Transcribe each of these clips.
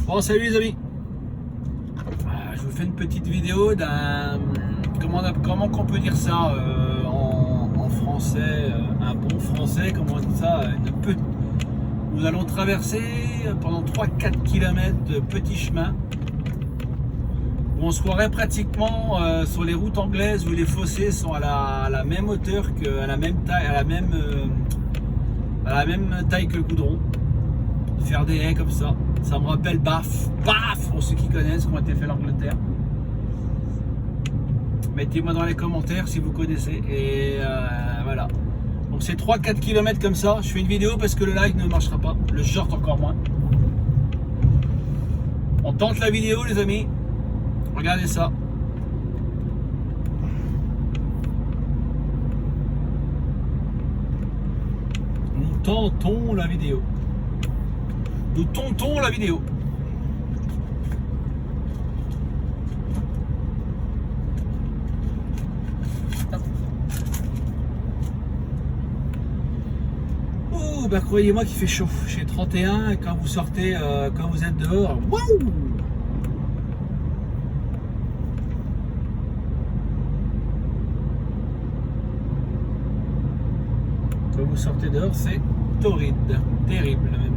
Bon, salut les amis. Je vous fais une petite vidéo d'un comment qu'on peut dire ça en français, un bon français, comment on dit ça, nous allons traverser pendant 3-4 km de petits chemins où on se croirait pratiquement sur les routes anglaises où les fossés sont à la même hauteur que à la même taille que le goudron. Faire des haies comme ça. Ça me rappelle Bath, pour ceux qui connaissent, qui ont été fait l'Angleterre. Mettez-moi dans les commentaires si vous connaissez. Et voilà. Donc c'est 3-4 km comme ça. Je fais une vidéo parce que le live ne marchera pas. Le short encore moins. On tente la vidéo les amis. Regardez ça. Nous tentons la vidéo. Nous tentons la vidéo. Oh, bah croyez-moi qu'il fait chaud. J'ai 31 et quand vous sortez, quand vous êtes dehors, waouh! Quand vous sortez dehors, c'est torride, terrible même.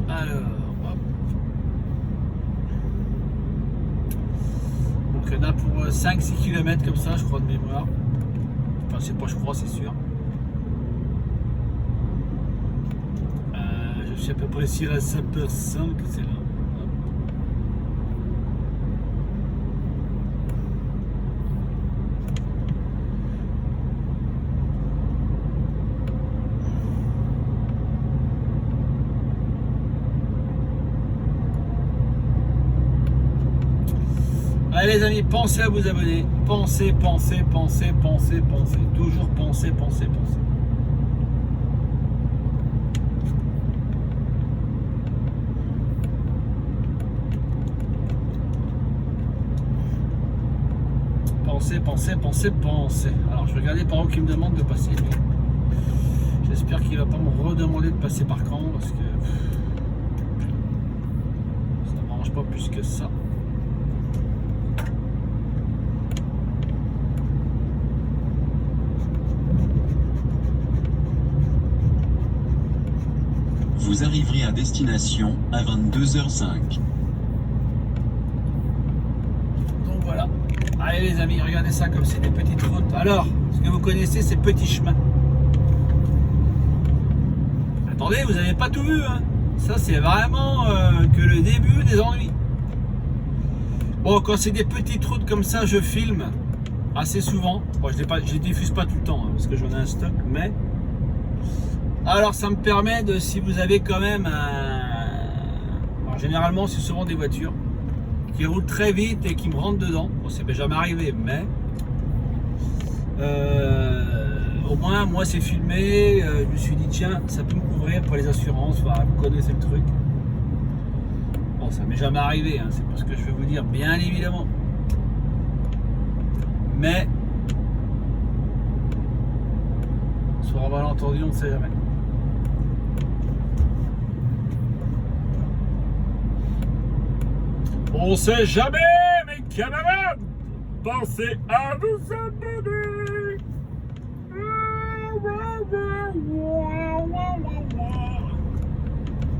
Alors, hop. Donc il y en a pour 5-6 km comme ça, je crois, de mémoire. Enfin, c'est pas, je crois, c'est sûr. Je suis à peu près sûr à 5% que c'est là. Allez les amis, pensez à vous abonner. Pensez. Toujours pensez. Pensez. Alors je vais regarder par où il me demande de passer. J'espère qu'il va pas me redemander de passer par Caen parce que ça ne m'arrange pas plus que ça. Vous arriverez à destination à 22h05. Donc voilà. Allez les amis, regardez ça comme c'est des petites routes. Alors, ce que vous connaissez, c'est petits chemins. Attendez, vous n'avez pas tout vu, hein. Ça, c'est vraiment que le début des ennuis. Bon, quand c'est des petites routes comme ça, je filme assez souvent. Bon, je les diffuse pas tout le temps, hein, parce que j'en ai un stock, mais... Alors ça me permet de, si vous avez quand même Alors, généralement c'est souvent des voitures qui roulent très vite et qui me rentrent dedans. Bon, ça m'est jamais arrivé, mais au moins moi c'est filmé. Je me suis dit tiens, ça peut me couvrir pour les assurances. Voilà, vous connaissez le truc. Bon, ça m'est jamais arrivé, hein, c'est pas ce que je vais vous dire, bien évidemment. Mais sur un malentendu, on ne sait jamais. On sait jamais, mes camarades. Pensez à vous abonner.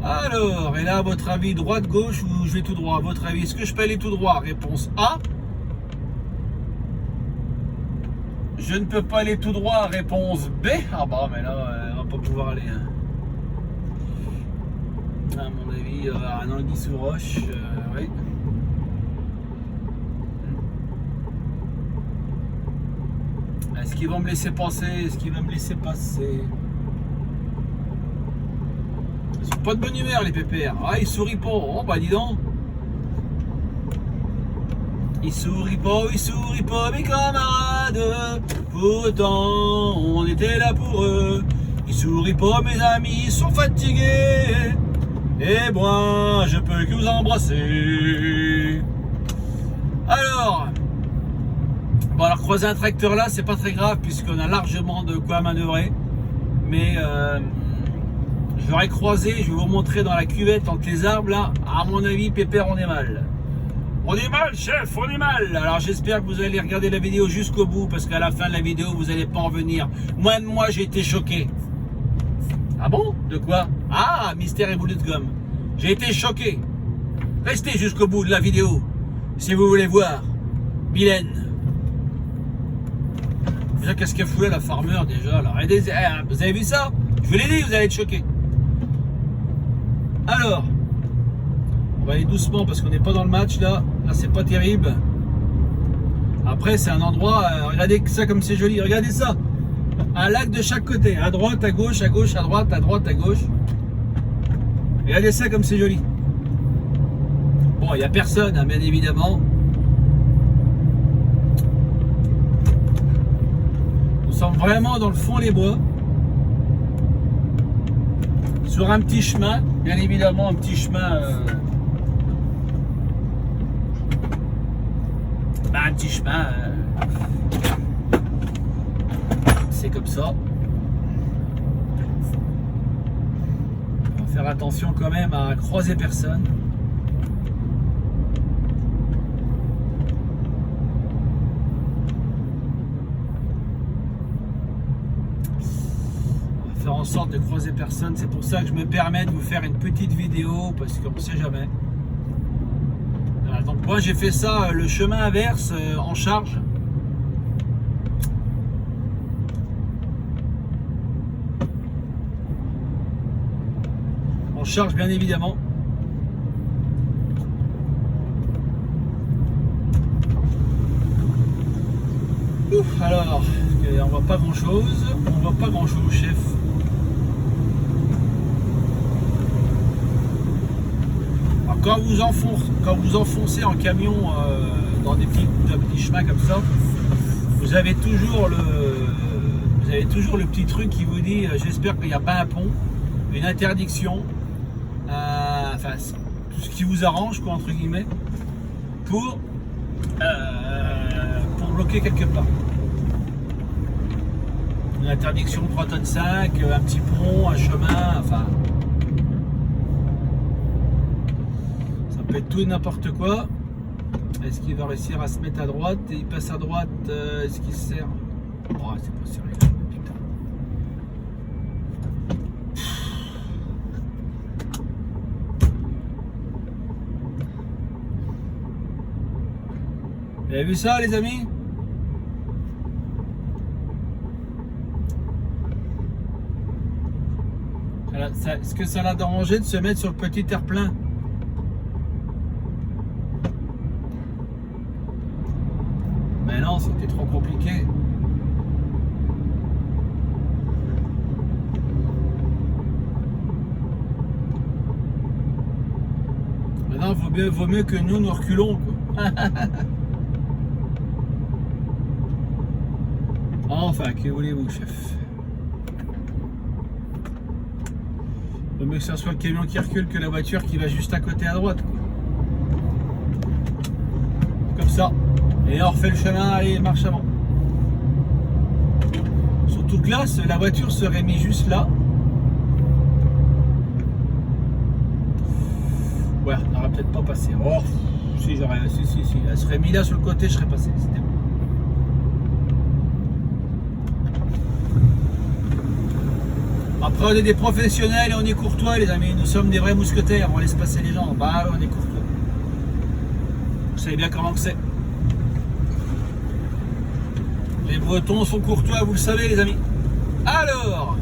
Alors, et là, à votre avis, droite, gauche ou je vais tout droit? À votre avis, est-ce que je peux aller tout droit? Réponse A. Je ne peux pas aller tout droit. Réponse B. Ah bah, mais là, on va pas pouvoir aller. Hein. À mon avis, un anguille sous roche, oui. Est-ce qu'ils vont me laisser passer? Est-ce qu'ils vont me laisser passer? Ils sont pas de bonne humeur les pépères. Ah, ils sourient pas. Oh bah dis donc. Ils sourient pas mes camarades. Pourtant on était là pour eux. Ils sourient pas mes amis, ils sont fatigués. Et moi, je peux que vous embrasser. Alors, bon, alors croiser un tracteur là, c'est pas très grave puisqu'on a largement de quoi manœuvrer. Mais je l'aurais croisé, je vais vous montrer dans la cuvette entre les arbres là. À mon avis, pépère, on est mal. On est mal, chef, on est mal. Alors j'espère que vous allez regarder la vidéo jusqu'au bout parce qu'à la fin de la vidéo, vous n'allez pas en revenir. Moi, j'ai été choqué. Ah bon? De quoi? Ah, mystère et boulet de gomme. J'ai été choqué. Restez jusqu'au bout de la vidéo si vous voulez voir. Mylène. Déjà, qu'est-ce qu'elle fout là, la farmer, déjà là. Vous avez vu ça? Je vous l'ai dit, vous allez être choqués. Alors, on va aller doucement parce qu'on n'est pas dans le match là. Là, c'est pas terrible. Après, c'est un endroit. Regardez ça comme c'est joli. Regardez ça. Un lac de chaque côté. À droite, à gauche, à droite, à droite, à gauche. Regardez ça comme c'est joli. Bon, il n'y a personne, hein, bien évidemment. Nous sommes vraiment dans le fond des bois. Sur un petit chemin, bien évidemment, un petit chemin. Un petit chemin. C'est comme ça. On va faire attention quand même à croiser personne. On va faire en sorte de croiser personne. C'est pour ça que je me permets de vous faire une petite vidéo parce qu'on ne sait jamais. Voilà, donc moi j'ai fait ça, le chemin inverse en charge. Charge bien évidemment. Ouf, alors, on voit pas grand chose. On voit pas grand chose, chef. Alors, quand vous enfoncez en camion dans des petits chemins comme ça, vous avez toujours le petit truc qui vous dit j'espère qu'il n'y a pas un pont, une interdiction. Enfin, tout ce qui vous arrange, quoi, entre guillemets, pour bloquer quelque part. Une interdiction de 3 tonnes 5, un petit pont, un chemin, enfin. Ça peut être tout et n'importe quoi. Est-ce qu'il va réussir à se mettre à droite? Et il passe à droite, est-ce qu'il se sert? Oh, c'est pas sérieux. Vous avez vu ça, les amis? Est-ce que ça l'a dérangé de se mettre sur le petit terre-plein? Mais non, c'était trop compliqué. Maintenant, vaut mieux que nous reculons, quoi. Enfin, que voulez-vous, chef? Vaut mieux que ce soit le camion qui recule que la voiture qui va juste à côté à droite, quoi. Comme ça. Et on refait le chemin, allez, marche avant. Surtout que là, la voiture serait mise juste là. Ouais, on n'aurait peut-être pas passé. Oh, si, j'aurais. Si. Elle serait mise là sur le côté, je serais passé. C'était bon. Après, on est des professionnels et on est courtois, les amis. Nous sommes des vrais mousquetaires. On laisse passer les gens. Bah, on est courtois. Vous savez bien comment que c'est. Les Bretons sont courtois, vous le savez, les amis. Alors,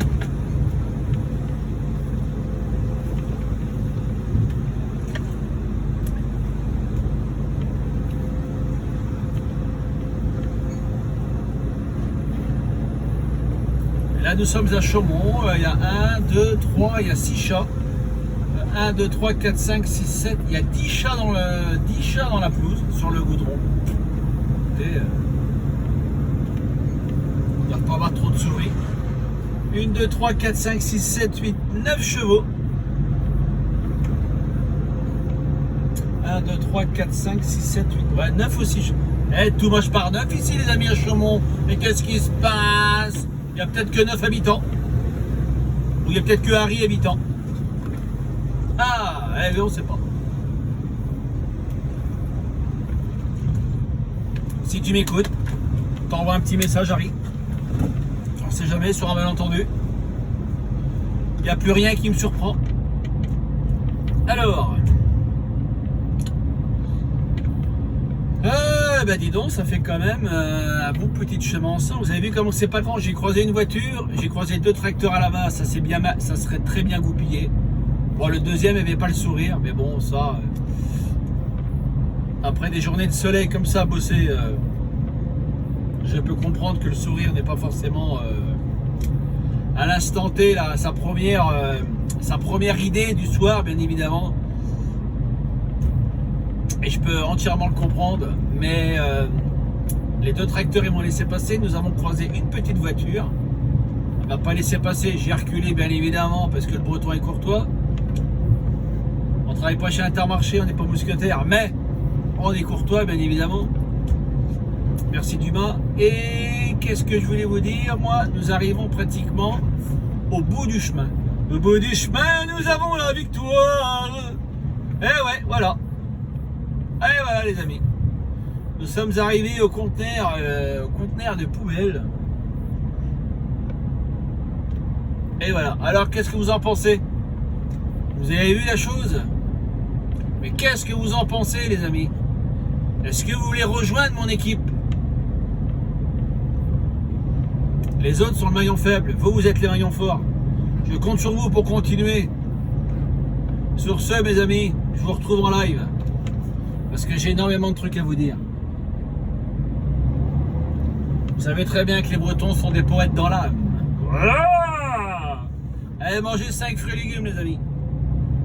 là, nous sommes à Chaumont. Il y a 1, 2, 3, il y a 6 chats. 1, 2, 3, 4, 5, 6, 7. Il y a 10 chats dans la pelouse, sur le goudron. Écoutez, il ne doit pas avoir trop de souris. 1, 2, 3, 4, 5, 6, 7, 8, 9 chevaux. 2, 3, 4, 5, 6, 7, 8. Ouais, 9 aussi. Eh, tout moche par 9 ici, les amis, à Chaumont. Mais qu'est-ce qui se passe? Il y a peut-être que 9 habitants. Ou il y a peut-être que Harry habitant. Ah, mais on sait pas. Si tu m'écoutes, t'envoies un petit message, Harry. On sait jamais, sur un malentendu. Il n'y a plus rien qui me surprend. Alors. Bah dis donc, ça fait quand même un bon petit chemin ensemble. Vous avez vu comment c'est pas grand. J'ai croisé une voiture, j'ai croisé 2 tracteurs à la main. Ça c'est bien, ça serait très bien goupillé. Bon, le deuxième n'avait pas le sourire, mais bon, ça. Après des journées de soleil comme ça, bosser, je peux comprendre que le sourire n'est pas forcément à l'instant T, là, sa première idée du soir, bien évidemment. Et je peux entièrement le comprendre, mais les 2 tracteurs ils m'ont laissé passer. Nous avons croisé une petite voiture. Elle m'a pas laissé passer, j'ai reculé bien évidemment parce que le breton est courtois. On travaille pas chez Intermarché, on n'est pas mousquetaire, mais on est courtois bien évidemment. Merci Dumas. Et qu'est-ce que je voulais vous dire? Moi, nous arrivons pratiquement au bout du chemin. Au bout du chemin, nous avons la victoire. Et ouais, voilà. Et voilà les amis. Nous sommes arrivés au conteneur de poubelle. Et voilà. Alors qu'est-ce que vous en pensez? Vous avez vu la chose? Mais qu'est-ce que vous en pensez les amis? Est-ce que vous voulez rejoindre mon équipe? Les autres sont le maillon faible. Vous êtes les maillons forts. Je compte sur vous pour continuer. Sur ce mes amis, je vous retrouve en live. Parce que j'ai énormément de trucs à vous dire. Vous savez très bien que les Bretons sont des poètes dans l'âme. Voilà. Allez manger 5 fruits et légumes les amis.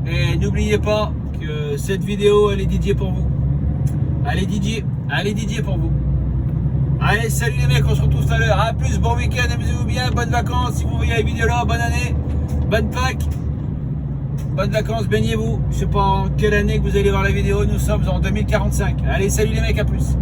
Et n'oubliez pas que cette vidéo elle est dédiée pour vous. Elle est dédiée pour vous. Allez salut les mecs, on se retrouve tout à l'heure. A plus, bon week-end, amusez-vous bien, bonnes vacances. Si vous voyez la vidéo là, bonne année, bonne Pâques. Bonnes vacances, baignez-vous. Je sais pas en quelle année que vous allez voir la vidéo, nous sommes en 2045. Allez, salut les mecs, à plus.